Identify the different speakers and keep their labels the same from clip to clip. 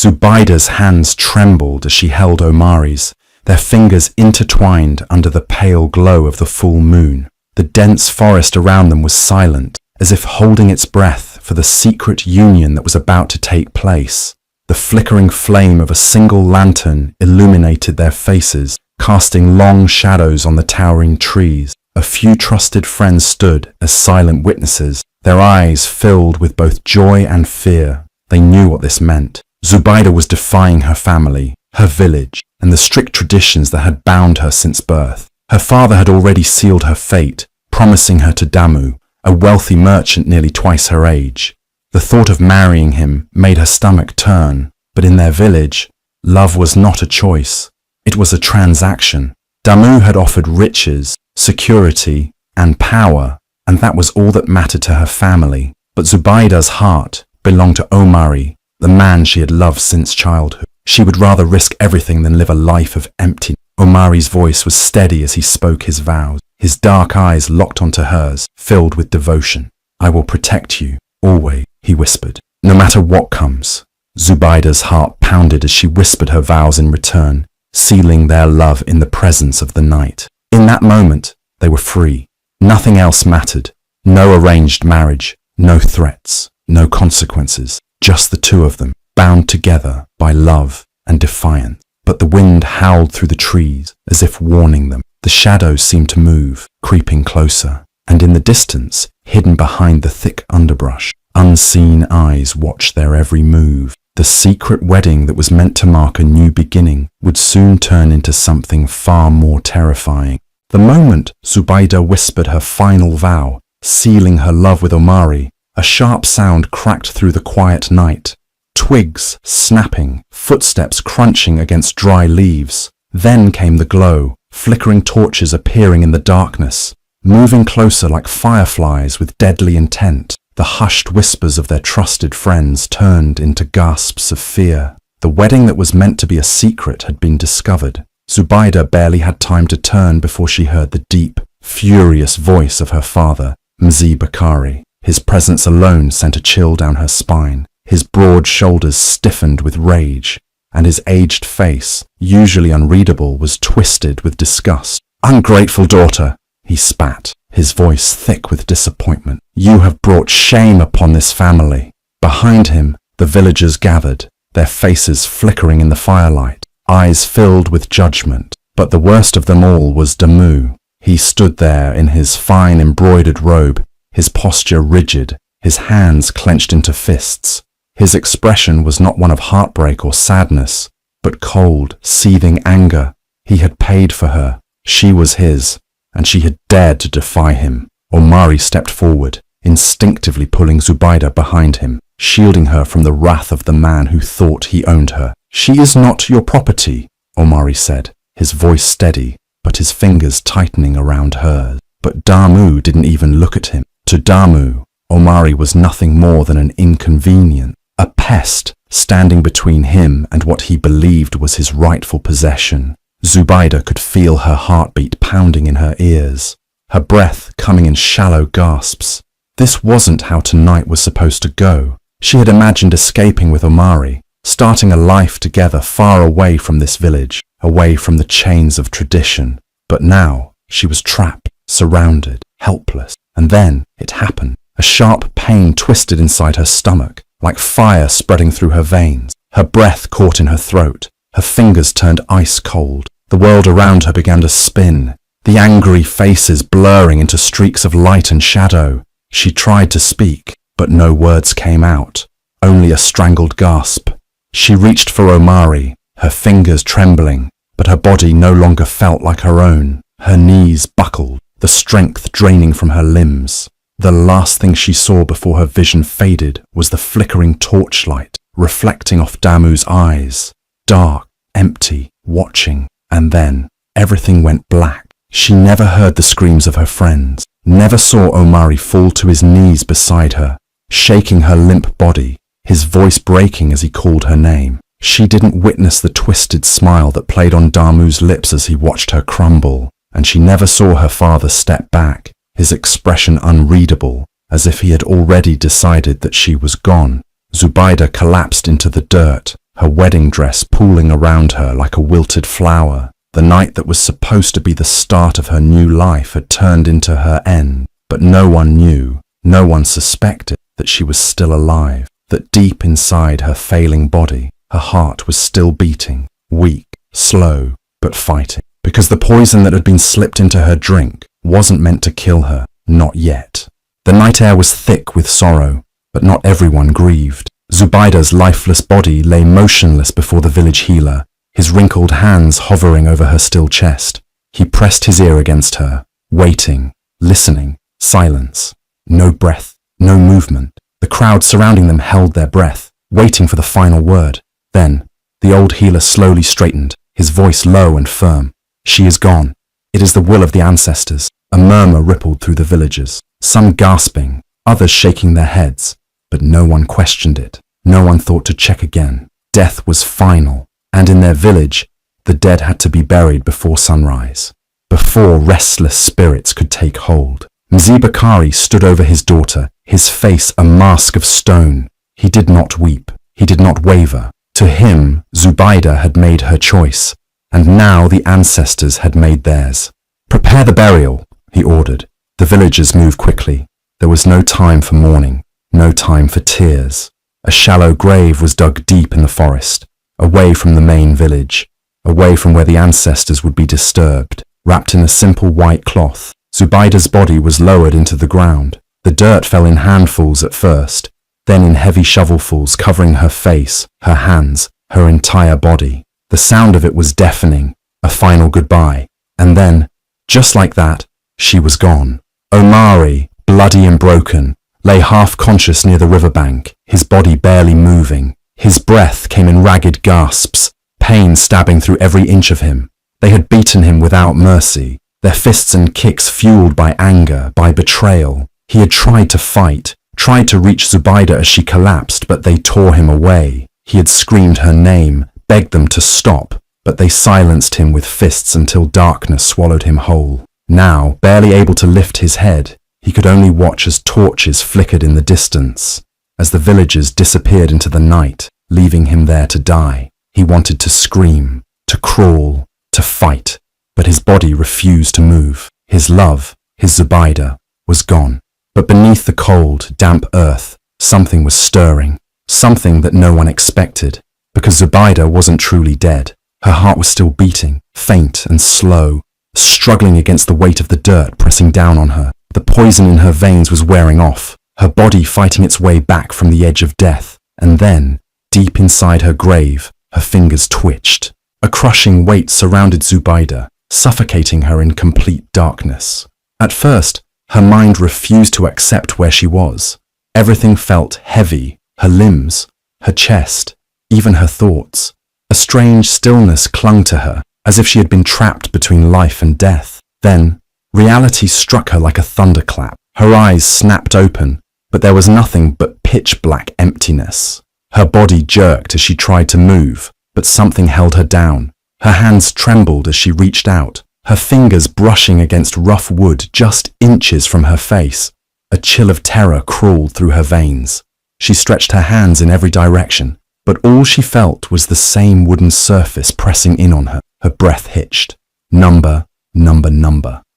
Speaker 1: Zubayda's hands trembled as she held Omari's, their fingers intertwined under the pale glow of the full moon. The dense forest around them was silent, as if holding its breath for the secret union that was about to take place. The flickering flame of a single lantern illuminated their faces, casting long shadows on the towering trees. A few trusted friends stood as silent witnesses, their eyes filled with both joy and fear. They knew what this meant. Zubayda was defying her family, her village, and the strict traditions that had bound her since birth. Her father had already sealed her fate, promising her to Damu, a wealthy merchant nearly twice her age. The thought of marrying him made her stomach turn, but in their village, love was not a choice. It was a transaction. Damu had offered riches, security, and power, and that was all that mattered to her family. But Zubayda's heart belonged to Omari, the man she had loved since childhood. She would rather risk everything than live a life of emptiness. Omari's voice was steady as he spoke his vows. His dark eyes locked onto hers, filled with devotion. "I will protect you, always," he whispered, "no matter what comes." Zubayda's heart pounded as she whispered her vows in return, sealing their love in the presence of the night. In that moment, they were free. Nothing else mattered. No arranged marriage, no threats, no consequences. Just the two of them, bound together by love and defiance. But the wind howled through the trees, as if warning them. The shadows seemed to move, creeping closer. And in the distance, hidden behind the thick underbrush, unseen eyes watched their every move. The secret wedding that was meant to mark a new beginning would soon turn into something far more terrifying. The moment Zubayda whispered her final vow, sealing her love with Omari, a sharp sound cracked through the quiet night. Twigs snapping, footsteps crunching against dry leaves. Then came the glow, flickering torches appearing in the darkness, moving closer like fireflies with deadly intent. The hushed whispers of their trusted friends turned into gasps of fear. The wedding that was meant to be a secret had been discovered. Zubayda barely had time to turn before she heard the deep, furious voice of her father, Mzi Bakari. His presence alone sent a chill down her spine. His broad shoulders stiffened with rage, and his aged face, usually unreadable, was twisted with disgust. "Ungrateful daughter," he spat, his voice thick with disappointment. "You have brought shame upon this family." Behind him, the villagers gathered, their faces flickering in the firelight, eyes filled with judgment. But the worst of them all was Damu. He stood there in his fine embroidered robe, his posture rigid, his hands clenched into fists. His expression was not one of heartbreak or sadness, but cold, seething anger. He had paid for her. She was his, and she had dared to defy him. Omari stepped forward, instinctively pulling Zubayda behind him, shielding her from the wrath of the man who thought he owned her. "She is not your property," Omari said, his voice steady, but his fingers tightening around hers. But Damu didn't even look at him. To Damu, Omari was nothing more than an inconvenience, a pest standing between him and what he believed was his rightful possession. Zubayda could feel her heartbeat pounding in her ears, her breath coming in shallow gasps. This wasn't how tonight was supposed to go. She had imagined escaping with Omari, starting a life together far away from this village, away from the chains of tradition. But now she was trapped, surrounded, helpless. And then it happened. A sharp pain twisted inside her stomach, like fire spreading through her veins. Her breath caught in her throat. Her fingers turned ice cold. The world around her began to spin, the angry faces blurring into streaks of light and shadow. She tried to speak, but no words came out, only a strangled gasp. She reached for Omari, her fingers trembling, but her body no longer felt like her own. Her knees buckled, the strength draining from her limbs. The last thing she saw before her vision faded was the flickering torchlight reflecting off Damu's eyes, dark, empty, watching. And then everything went black. She never heard the screams of her friends, never saw Omari fall to his knees beside her, shaking her limp body, his voice breaking as he called her name. She didn't witness the twisted smile that played on Damu's lips as he watched her crumble, and she never saw her father step back, his expression unreadable, as if he had already decided that she was gone. Zubayda collapsed into the dirt, her wedding dress pooling around her like a wilted flower. The night that was supposed to be the start of her new life had turned into her end, but no one knew, no one suspected that she was still alive, that deep inside her failing body, her heart was still beating, weak, slow, but fighting. Because the poison that had been slipped into her drink wasn't meant to kill her, not yet. The night air was thick with sorrow, but not everyone grieved. Zubaydah's lifeless body lay motionless before the village healer, his wrinkled hands hovering over her still chest. He pressed his ear against her, waiting, listening, silence. No breath, no movement. The crowd surrounding them held their breath, waiting for the final word. Then, the old healer slowly straightened, his voice low and firm. "She is gone. It is the will of the ancestors." A murmur rippled through the villagers, some gasping, others shaking their heads, but no one questioned it. No one thought to check again. Death was final, and in their village, the dead had to be buried before sunrise, before restless spirits could take hold. Mzee Bakari stood over his daughter, his face a mask of stone. He did not weep. He did not waver. To him, Zubaydah had made her choice, and now the ancestors had made theirs. "Prepare the burial," he ordered. The villagers moved quickly. There was no time for mourning, no time for tears. A shallow grave was dug deep in the forest, away from the main village, away from where the ancestors would be disturbed. Wrapped in a simple white cloth, Zubaydah's body was lowered into the ground. The dirt fell in handfuls at first, then in heavy shovelfuls covering her face, her hands, her entire body. The sound of it was deafening, a final goodbye. And then, just like that, she was gone. Omari, bloody and broken, lay half-conscious near the riverbank, his body barely moving. His breath came in ragged gasps, pain stabbing through every inch of him. They had beaten him without mercy, their fists and kicks fueled by anger, by betrayal. He had tried to fight, tried to reach Zubaydah as she collapsed, but they tore him away. He had screamed her name, begged them to stop, but they silenced him with fists until darkness swallowed him whole. Now, barely able to lift his head, he could only watch as torches flickered in the distance, as the villagers disappeared into the night, leaving him there to die. He wanted to scream, to crawl, to fight, but his body refused to move. His love, his Zubaydah, was gone. But beneath the cold, damp earth, something was stirring, something that no one expected, because Zubaydah wasn't truly dead. Her heart was still beating, faint and slow, struggling against the weight of the dirt pressing down on her. The poison in her veins was wearing off, her body fighting its way back from the edge of death. And then, deep inside her grave, her fingers twitched. A crushing weight surrounded Zubaydah, suffocating her in complete darkness. At first, her mind refused to accept where she was. Everything felt heavy, her limbs, her chest, even her thoughts. A strange stillness clung to her, as if she had been trapped between life and death. Then, reality struck her like a thunderclap. Her eyes snapped open, but there was nothing but pitch-black emptiness. Her body jerked as she tried to move, but something held her down. Her hands trembled as she reached out, her fingers brushing against rough wood just inches from her face. A chill of terror crawled through her veins. She stretched her hands in every direction, but all she felt was the same wooden surface pressing in on her. Her breath hitched. Number.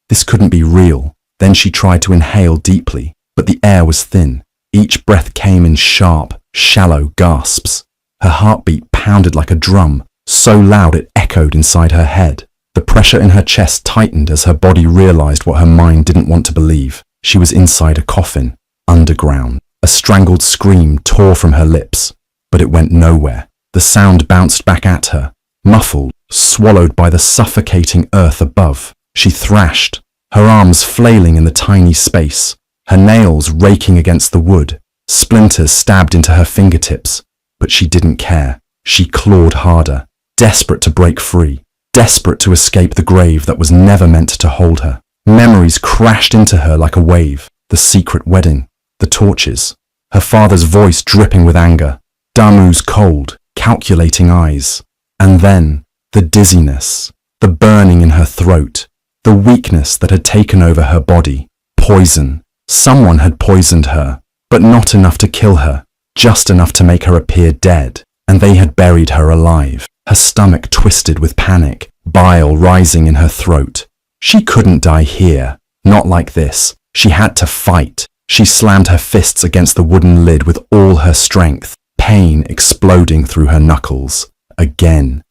Speaker 1: This couldn't be real. Then she tried to inhale deeply, but the air was thin. Each breath came in sharp, shallow gasps. Her heartbeat pounded like a drum, so loud it echoed inside her head. The pressure in her chest tightened as her body realized what her mind didn't want to believe. She was inside a coffin, underground. A strangled scream tore from her lips, but it went nowhere. The sound bounced back at her, muffled, swallowed by the suffocating earth above. She thrashed, her arms flailing in the tiny space, her nails raking against the wood. Splinters stabbed into her fingertips, but she didn't care. She clawed harder, desperate to break free, desperate to escape the grave that was never meant to hold her. Memories crashed into her like a wave. The secret wedding, the torches, her father's voice dripping with anger, Damu's cold, calculating eyes. And then, the dizziness, the burning in her throat, the weakness that had taken over her body. Poison. Someone had poisoned her, but not enough to kill her, just enough to make her appear dead. and they had buried her alive. Her stomach twisted with panic, bile rising in her throat. She couldn't die here. Not like this. She had to fight. She slammed her fists against the wooden lid with all her strength, pain exploding through her knuckles. Again.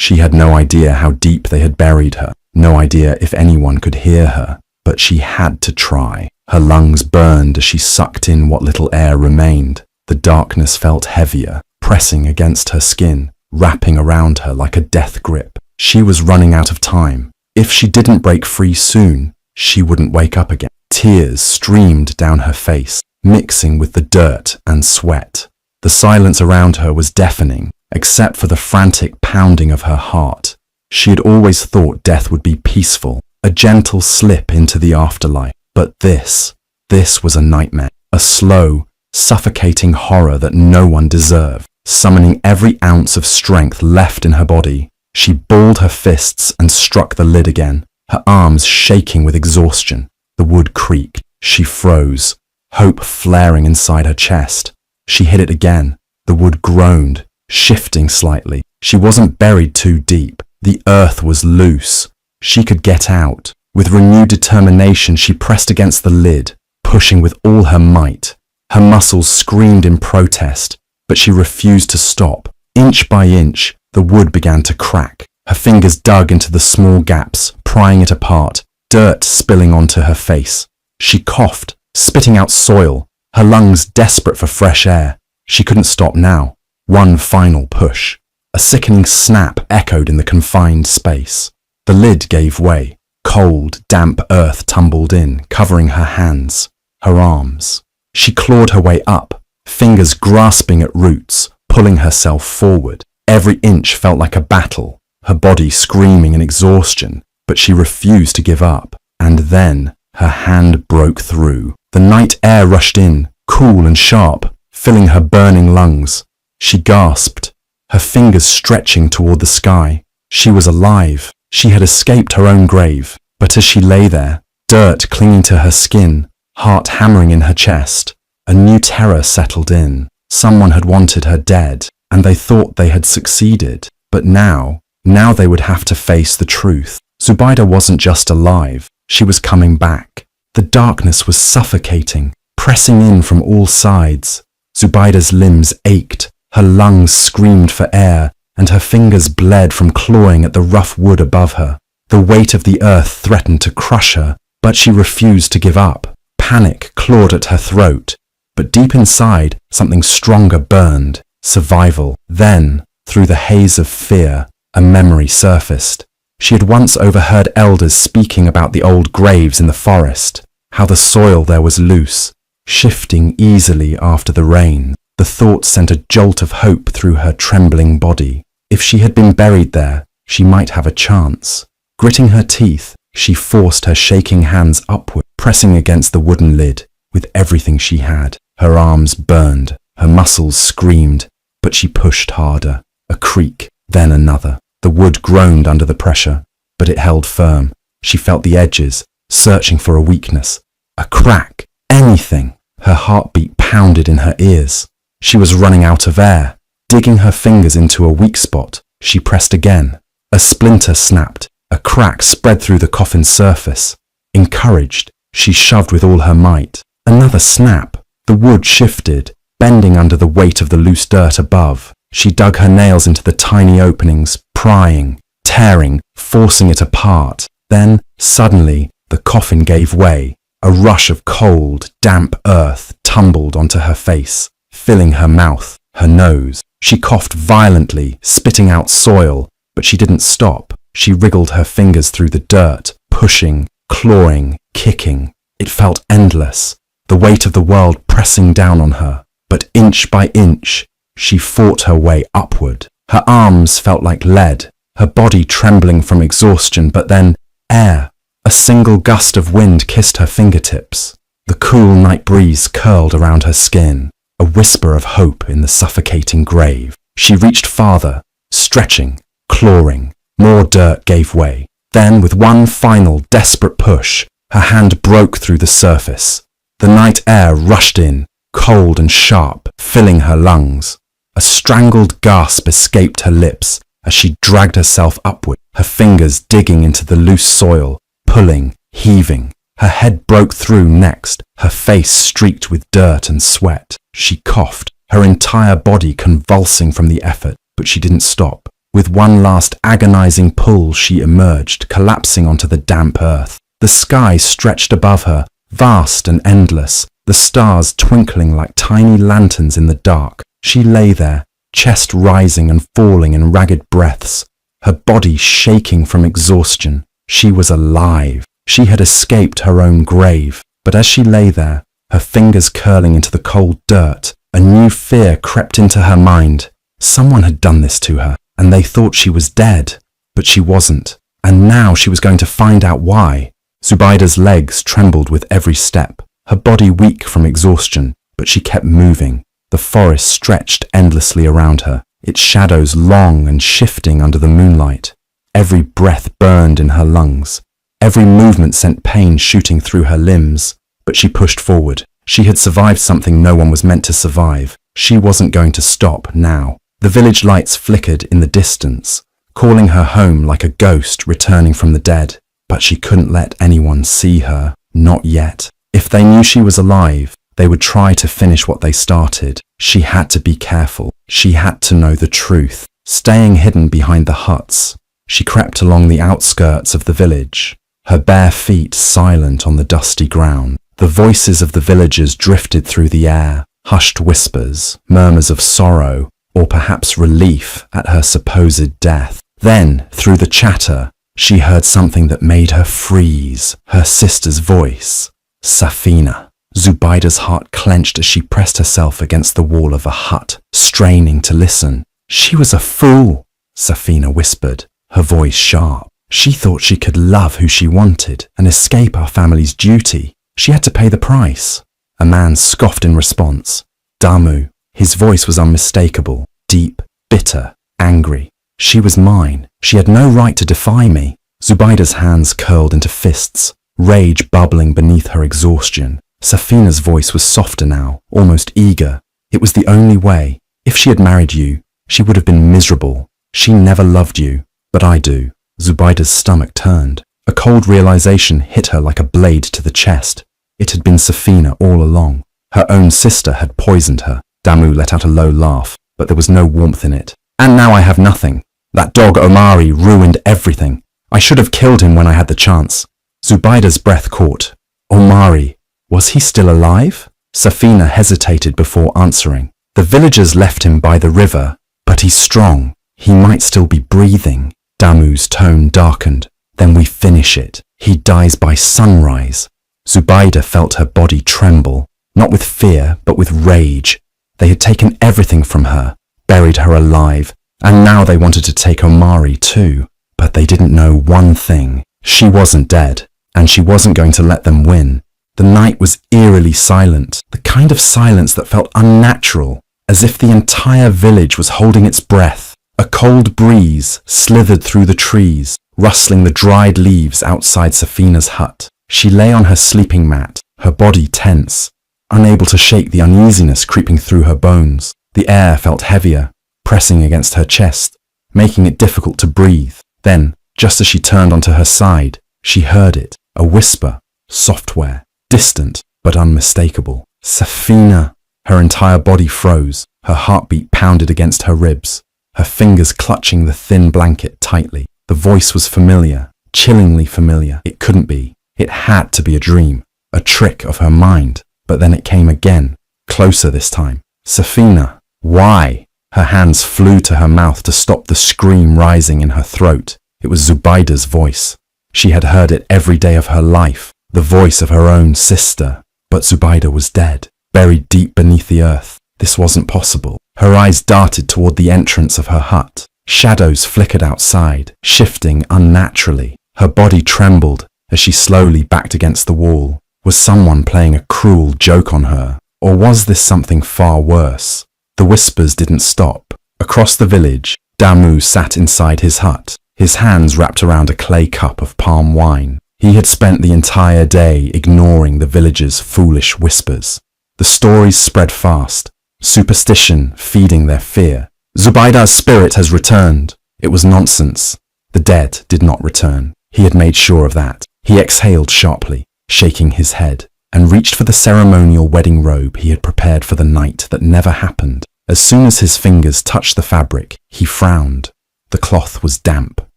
Speaker 1: She had no idea how deep they had buried her, no idea if anyone could hear her, but she had to try. Her lungs burned as she sucked in what little air remained. The darkness felt heavier, pressing against her skin, wrapping around her like a death grip. She was running out of time. If she didn't break free soon, she wouldn't wake up again. Tears streamed down her face, mixing with the dirt and sweat. The silence around her was deafening, except for the frantic pounding of her heart. She had always thought death would be peaceful, a gentle slip into the afterlife. But this was a nightmare, a slow, suffocating horror that no one deserved. Summoning every ounce of strength left in her body, she balled her fists and struck the lid again, her arms shaking with exhaustion. The wood creaked. She froze, hope flaring inside her chest. She hit it again. The wood groaned, shifting slightly. She wasn't buried too deep. The earth was loose. She could get out. With renewed determination, she pressed against the lid, pushing with all her might. Her muscles screamed in protest, but she refused to stop. Inch by inch, the wood began to crack. Her fingers dug into the small gaps, prying it apart, dirt spilling onto her face. She coughed, spitting out soil, her lungs desperate for fresh air. She couldn't stop now. One final push. A sickening snap echoed in the confined space. The lid gave way. Cold, damp earth tumbled in, covering her hands, her arms. She clawed her way up, fingers grasping at roots, pulling herself forward. Every inch felt like a battle, her body screaming in exhaustion, but she refused to give up. And then her hand broke through. The night air rushed in, cool and sharp, filling her burning lungs. She gasped, her fingers stretching toward the sky. She was alive. She had escaped her own grave, but as she lay there, dirt clinging to her skin, heart hammering in her chest, a new terror settled in. Someone had wanted her dead, and they thought they had succeeded. But now they would have to face the truth. Zubaida wasn't just alive, she was coming back. The darkness was suffocating, pressing in from all sides. Zubaida's limbs ached, her lungs screamed for air, and her fingers bled from clawing at the rough wood above her. The weight of the earth threatened to crush her, but she refused to give up. Panic clawed at her throat, but deep inside, something stronger burned. Survival. Then, through the haze of fear, a memory surfaced. She had once overheard elders speaking about the old graves in the forest, how the soil there was loose, shifting easily after the rain. The thought sent a jolt of hope through her trembling body. If she had been buried there, she might have a chance. Gritting her teeth, she forced her shaking hands upward, pressing against the wooden lid with everything she had. Her arms burned, her muscles screamed, but she pushed harder. A creak, then another. The wood groaned under the pressure, but it held firm. She felt the edges, searching for a weakness. A crack, anything. Her heartbeat pounded in her ears. She was running out of air. Digging her fingers into a weak spot, she pressed again. A splinter snapped. A crack spread through the coffin's surface. Encouraged, she shoved with all her might. Another snap. The wood shifted, bending under the weight of the loose dirt above. She dug her nails into the tiny openings, prying, tearing, forcing it apart. Then, suddenly, the coffin gave way. A rush of cold, damp earth tumbled onto her face, filling her mouth, her nose. She coughed violently, spitting out soil, but she didn't stop. She wriggled her fingers through the dirt, pushing, clawing, kicking. It felt endless, the weight of the world pressing down on her. But inch by inch, she fought her way upward. Her arms felt like lead, her body trembling from exhaustion, but then air. A single gust of wind kissed her fingertips. The cool night breeze curled around her skin, a whisper of hope in the suffocating grave. She reached farther, stretching, clawing. More dirt gave way. Then, with one final desperate push, her hand broke through the surface. The night air rushed in, cold and sharp, filling her lungs. A strangled gasp escaped her lips as she dragged herself upward, her fingers digging into the loose soil, pulling, heaving. Her head broke through next, her face streaked with dirt and sweat. She coughed, her entire body convulsing from the effort, but she didn't stop. With one last agonizing pull, she emerged, collapsing onto the damp earth. The sky stretched above her, vast and endless, the stars twinkling like tiny lanterns in the dark. She lay there, chest rising and falling in ragged breaths, her body shaking from exhaustion. She was alive. She had escaped her own grave. But as she lay there, her fingers curling into the cold dirt, a new fear crept into her mind. Someone had done this to her, and they thought she was dead. But she wasn't. And now she was going to find out why. Zubayda's legs trembled with every step, her body weak from exhaustion, but she kept moving. The forest stretched endlessly around her, its shadows long and shifting under the moonlight. Every breath burned in her lungs. Every movement sent pain shooting through her limbs. But she pushed forward. She had survived something no one was meant to survive. She wasn't going to stop now. The village lights flickered in the distance, calling her home like a ghost returning from the dead. But she couldn't let anyone see her. Not yet. If they knew she was alive, they would try to finish what they started. She had to be careful. She had to know the truth. Staying hidden behind the huts, she crept along the outskirts of the village, her bare feet silent on the dusty ground. The voices of the villagers drifted through the air, hushed whispers, murmurs of sorrow, or perhaps relief at her supposed death. Then, through the chatter, she heard something that made her freeze, her sister's voice. Safina. Zubayda's heart clenched as she pressed herself against the wall of a hut, straining to listen. She was a fool, Safina whispered, her voice sharp. She thought she could love who she wanted and escape our family's duty. She had to pay the price. A man scoffed in response. Damu. His voice was unmistakable, deep, bitter, angry. She was mine. She had no right to defy me. Zubayda's hands curled into fists, rage bubbling beneath her exhaustion. Safina's voice was softer now, almost eager. It was the only way. If she had married you, she would have been miserable. She never loved you, but I do. Zubayda's stomach turned. A cold realization hit her like a blade to the chest. It had been Safina all along. Her own sister had poisoned her. Damu let out a low laugh, but there was no warmth in it. And now I have nothing. That dog Omari ruined everything. I should have killed him when I had the chance. Zubayda's breath caught. Omari. Was he still alive? Safina hesitated before answering. The villagers left him by the river, but he's strong. He might still be breathing. Damu's tone darkened. Then we finish it. He dies by sunrise. Zubayda felt her body tremble, not with fear, but with rage. They had taken everything from her, buried her alive, and now they wanted to take Omari too. But they didn't know one thing. She wasn't dead, and she wasn't going to let them win. The night was eerily silent, the kind of silence that felt unnatural, as if the entire village was holding its breath. A cold breeze slithered through the trees, rustling the dried leaves outside Safina's hut. She lay on her sleeping mat, her body tense, unable to shake the uneasiness creeping through her bones. The air felt heavier, pressing against her chest, making it difficult to breathe. Then, just as she turned onto her side, she heard it, a whisper, software. Distant, but unmistakable. Safina. Her entire body froze. Her heartbeat pounded against her ribs, her fingers clutching the thin blanket tightly. The voice was familiar, chillingly familiar. It couldn't be. It had to be a dream, a trick of her mind. But then it came again, closer this time. Safina. Why? Her hands flew to her mouth to stop the scream rising in her throat. It was Zubayda's voice. She had heard it every day of her life. The voice of her own sister. But Zubayda was dead, buried deep beneath the earth. This wasn't possible. Her eyes darted toward the entrance of her hut. Shadows flickered outside, shifting unnaturally. Her body trembled as she slowly backed against the wall. Was someone playing a cruel joke on her? Or was this something far worse? The whispers didn't stop. Across the village, Damu sat inside his hut, his hands wrapped around a clay cup of palm wine. He had spent the entire day ignoring the villagers' foolish whispers. The stories spread fast. superstition feeding their fear. Zubaydah's spirit has returned. It was nonsense. The dead did not return. He had made sure of that. He exhaled sharply, shaking his head, and reached for the ceremonial wedding robe he had prepared for the night that never happened. As soon as his fingers touched the fabric, he frowned. The cloth was damp,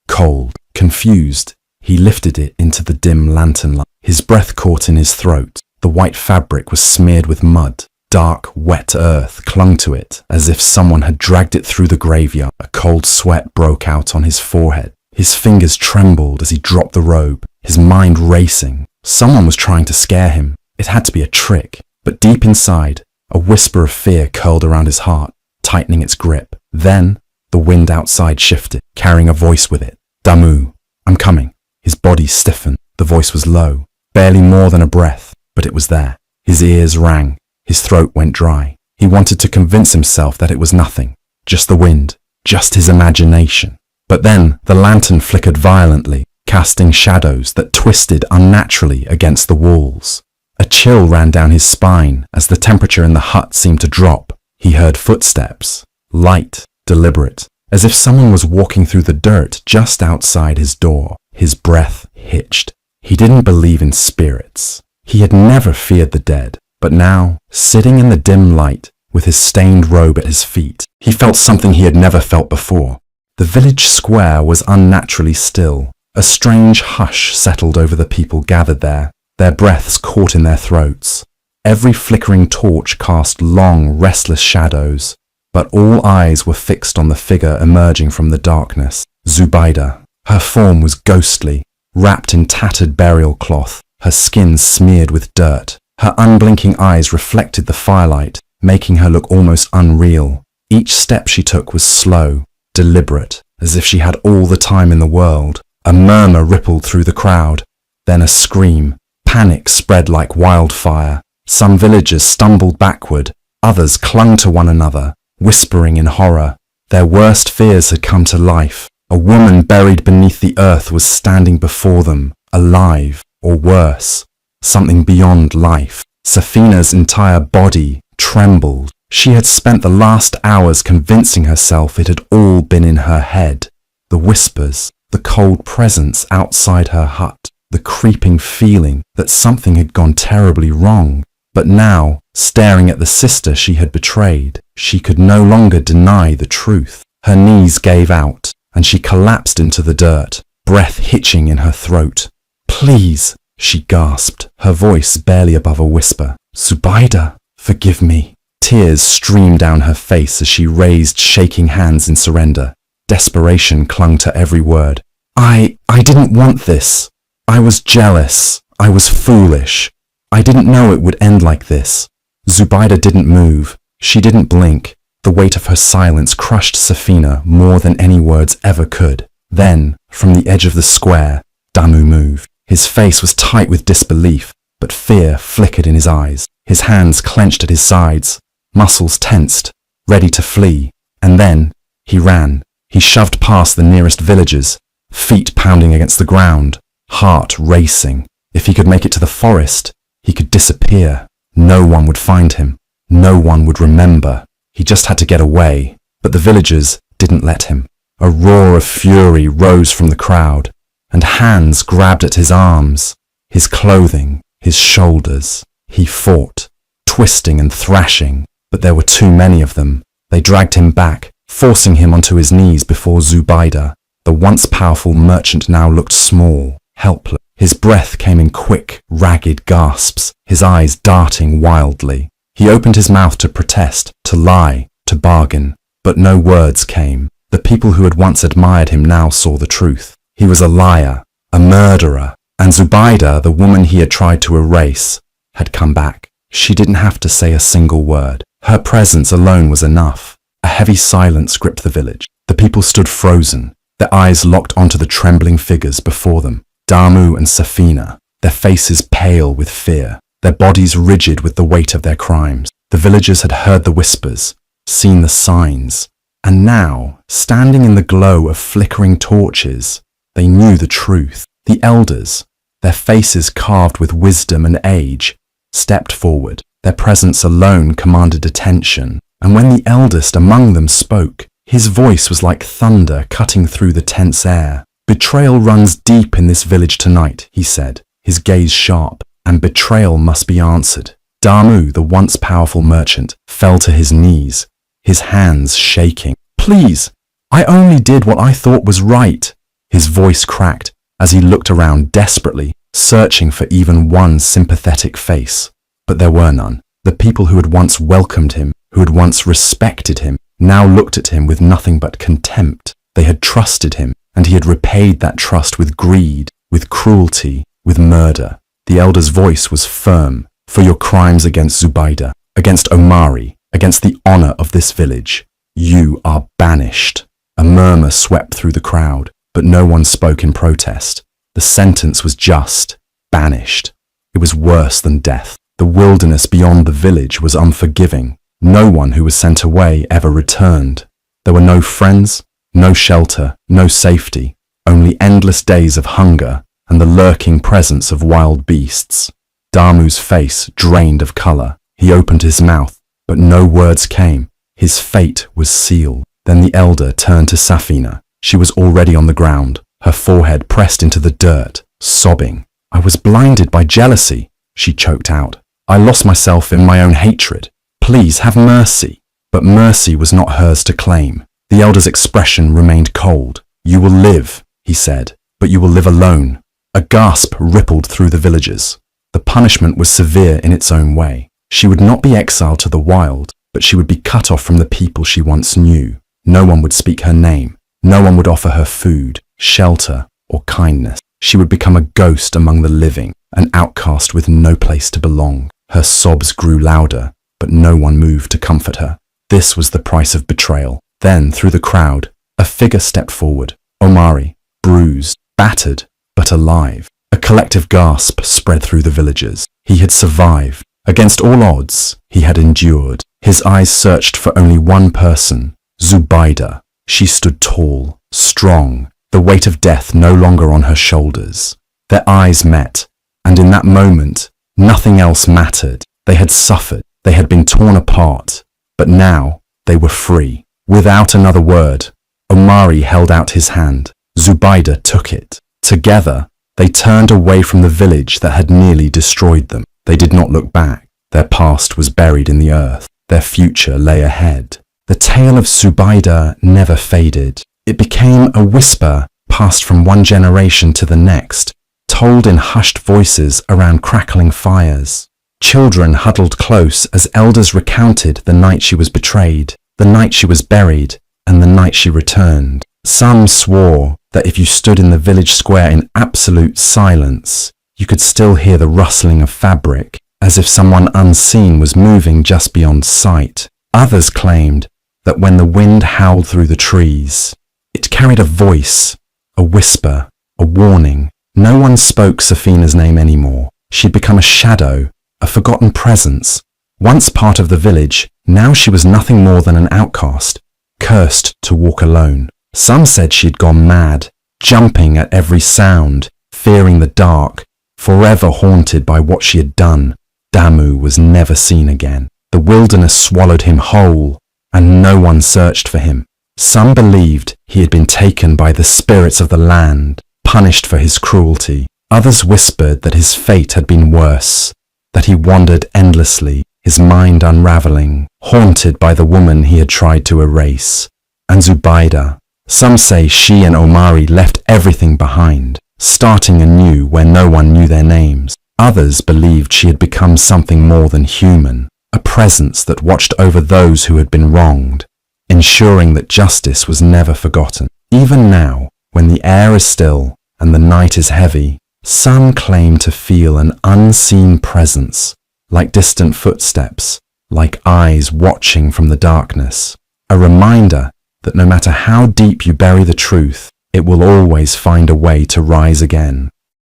Speaker 1: cold, confused. He lifted it into the dim lantern light. His breath caught in his throat. The white fabric was smeared with mud. Dark, wet earth clung to it, as if someone had dragged it through the graveyard. A cold sweat broke out on his forehead. His fingers trembled as he dropped the robe, his mind racing. Someone was trying to scare him. It had to be a trick. But deep inside, a whisper of fear curled around his heart, tightening its grip. Then, the wind outside shifted, carrying a voice with it. "Damu, I'm coming." His body stiffened. The voice was low, barely more than a breath, but it was there. His ears rang. His throat went dry. He wanted to convince himself that it was nothing, just the wind, just his imagination. But then the lantern flickered violently, casting shadows that twisted unnaturally against the walls. A chill ran down his spine as the temperature in the hut seemed to drop. He heard footsteps, light, deliberate, as if someone was walking through the dirt just outside his door. His breath hitched. He didn't believe in spirits. He had never feared the dead. But now, sitting in the dim light, with his stained robe at his feet, he felt something he had never felt before. The village square was unnaturally still. A strange hush settled over the people gathered there, their breaths caught in their throats. Every flickering torch cast long, restless shadows, but all eyes were fixed on the figure emerging from the darkness. Zubaydah. Her form was ghostly, wrapped in tattered burial cloth, her skin smeared with dirt. Her unblinking eyes reflected the firelight, making her look almost unreal. Each step she took was slow, deliberate, as if she had all the time in the world. A murmur rippled through the crowd, then a scream. Panic spread like wildfire. Some villagers stumbled backward, others clung to one another, whispering in horror. Their worst fears had come to life. A woman buried beneath the earth was standing before them, alive, or worse. Something beyond life. Safina's entire body trembled. She had spent the last hours convincing herself it had all been in her head. The whispers, the cold presence outside her hut, the creeping feeling that something had gone terribly wrong. But now, staring at the sister she had betrayed, she could no longer deny the truth. Her knees gave out, and she collapsed into the dirt, breath hitching in her throat. "Please," she gasped, her voice barely above a whisper. "Zubaydah, forgive me." Tears streamed down her face as she raised shaking hands in surrender. Desperation clung to every word. I didn't want this. I was jealous. I was foolish. I didn't know it would end like this." Zubaydah didn't move. She didn't blink. The weight of her silence crushed Safina more than any words ever could. Then, from the edge of the square, Damu moved. His face was tight with disbelief, but fear flickered in his eyes. His hands clenched at his sides, muscles tensed, ready to flee. And then, he ran. He shoved past the nearest villagers, feet pounding against the ground, heart racing. If he could make it to the forest, he could disappear. No one would find him. No one would remember. He just had to get away. But the villagers didn't let him. A roar of fury rose from the crowd, and hands grabbed at his arms, his clothing, his shoulders. He fought, twisting and thrashing, but there were too many of them. They dragged him back, forcing him onto his knees before Zubaydah. The once powerful merchant now looked small, helpless. His breath came in quick, ragged gasps, his eyes darting wildly. He opened his mouth to protest, to lie, to bargain, but no words came. The people who had once admired him now saw the truth. He was a liar, a murderer, and Zubaydah, the woman he had tried to erase, had come back. She didn't have to say a single word. Her presence alone was enough. A heavy silence gripped the village. The people stood frozen, their eyes locked onto the trembling figures before them. Damu and Safina, their faces pale with fear, their bodies rigid with the weight of their crimes. The villagers had heard the whispers, seen the signs, and now, standing in the glow of flickering torches, they knew the truth. The elders, their faces carved with wisdom and age, stepped forward. Their presence alone commanded attention, and when the eldest among them spoke, his voice was like thunder cutting through the tense air. "Betrayal runs deep in this village tonight," he said, his gaze sharp, "and betrayal must be answered." Damu, the once powerful merchant, fell to his knees, his hands shaking. "Please, I only did what I thought was right." His voice cracked as he looked around desperately, searching for even one sympathetic face. But there were none. The people who had once welcomed him, who had once respected him, now looked at him with nothing but contempt. They had trusted him, and he had repaid that trust with greed, with cruelty, with murder. The elder's voice was firm. "For your crimes against Zubaydah, against Omari, against the honor of this village, you are banished." A murmur swept through the crowd, but no one spoke in protest. The sentence was just: banished. It was worse than death. The wilderness beyond the village was unforgiving. No one who was sent away ever returned. There were no friends, no shelter, no safety, only endless days of hunger and the lurking presence of wild beasts. Damu's face drained of color. He opened his mouth, but no words came. His fate was sealed. Then the elder turned to Safina. She was already on the ground, her forehead pressed into the dirt, sobbing. "I was blinded by jealousy," she choked out. "I lost myself in my own hatred. Please have mercy." But mercy was not hers to claim. The elder's expression remained cold. "You will live," he said, "but you will live alone." A gasp rippled through the villagers. The punishment was severe in its own way. She would not be exiled to the wild, but she would be cut off from the people she once knew. No one would speak her name. No one would offer her food, shelter, or kindness. She would become a ghost among the living, an outcast with no place to belong. Her sobs grew louder, but no one moved to comfort her. This was the price of betrayal. Then, through the crowd, a figure stepped forward. Omari, bruised, battered, but alive. A collective gasp spread through the villagers. He had survived. Against all odds, he had endured. His eyes searched for only one person, Zubaydah. She stood tall, strong, the weight of death no longer on her shoulders. Their eyes met, and in that moment, nothing else mattered. They had suffered, they had been torn apart, but now they were free. Without another word, Omari held out his hand. Zubaydah took it. Together, they turned away from the village that had nearly destroyed them. They did not look back. Their past was buried in the earth. Their future lay ahead. The tale of Zubaydah never faded. It became a whisper passed from one generation to the next, told in hushed voices around crackling fires. Children huddled close as elders recounted the night she was betrayed, the night she was buried, and the night she returned. Some swore that if you stood in the village square in absolute silence, you could still hear the rustling of fabric, as if someone unseen was moving just beyond sight. Others claimed that when the wind howled through the trees, it carried a voice, a whisper, a warning. No one spoke Safina's name anymore. She'd become a shadow, a forgotten presence. Once part of the village, now she was nothing more than an outcast, cursed to walk alone. Some said she'd gone mad, jumping at every sound, fearing the dark, forever haunted by what she had done. Damu was never seen again. The wilderness swallowed him whole, and no one searched for him. Some believed he had been taken by the spirits of the land, punished for his cruelty. Others whispered that his fate had been worse, that he wandered endlessly, his mind unraveling, haunted by the woman he had tried to erase. And Zubaydah, some say she and Omari left everything behind, starting anew where no one knew their names. Others believed she had become something more than human, a presence that watched over those who had been wronged, ensuring that justice was never forgotten. Even now, when the air is still and the night is heavy, some claim to feel an unseen presence, like distant footsteps, like eyes watching from the darkness, a reminder that no matter how deep you bury the truth, it will always find a way to rise again.